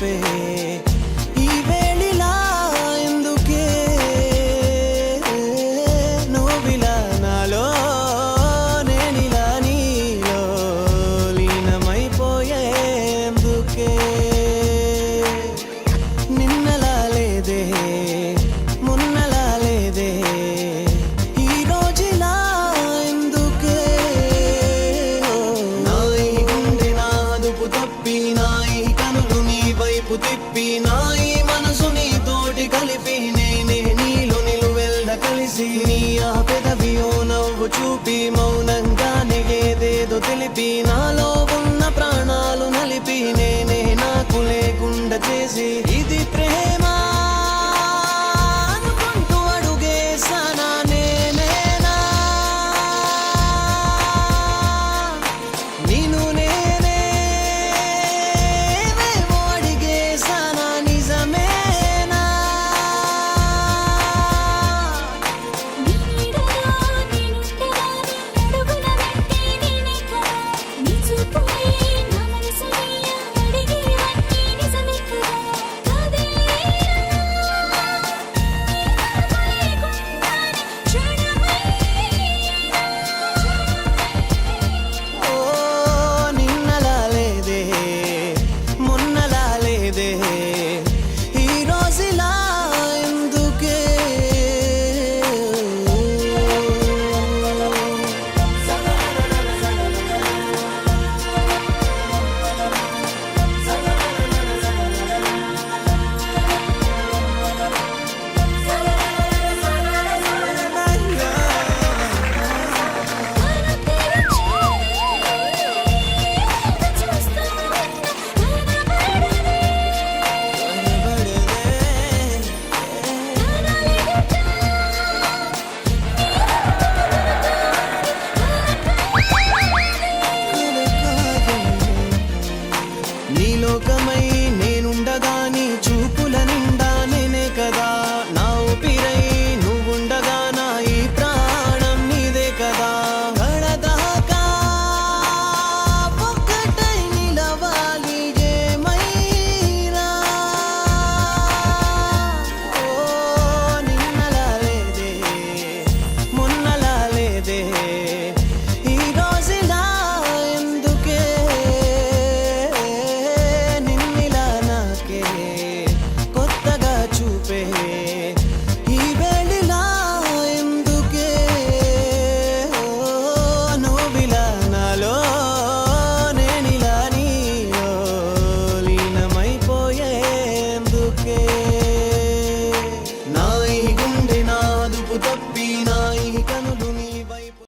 చూపే ఈ వేళిలా ఎందుకే నువ్విలా నాలో నేనిలా నీలో లీనమైపోయే ఎందుకే నిన్నలా లేదే మొన్నలా లేదే ఈ రోజులా ఎందుకే నాయి గుండె నాదుపు తప్పి నాయి కనులు నీ వైపు తిప్పి నాయి మనసు నీ తోటి కలిపి నేనే నీలో నిలువెల్లా కలిసి నీ ఆ పెదవియో నవ్వు చూపి మౌనంగానే ఏదేదో తెలిపి నాలో ఉన్న ప్రాణాలు నలిపి నేనే నాకు లేకుండా చేసి ఇది ప్రేమ అనుకుంటూ అడుగేసానా నేనేనా నిన్ను నేనే ఏవేవో అడిగేసానా నిజమేనా నీ నీడలో నేనుండగానే అడుగున వెంటే నేనే కదా నీ చూపులే నా మనసుని అడిగేవన్నీ నిజమే కదా కాదే ఓ నిన్నలా లేదే మొన్నలా లేదే ఈ రోజులా ఎందుకే నీ లోకమై నేనుండగా నీ చూపుల నిండా నేనే కదా నా ఊపిరై నువ్వుండగా నా ఈ ప్రాణం నీదే కదా గడదాకా ఒక్కటై నిలవాలి ఏమైనా ఓ నిన్నలా లేదే మొన్నలా లేదే ఈ రోజులా ఎందుకే నిన్నిలా నాకే కొత్తగా చూపే ఈ వేళిలా ఎందుకే నువ్విలా నాలో నేనిలా నీలో లీనమైపోయే ఎందుకే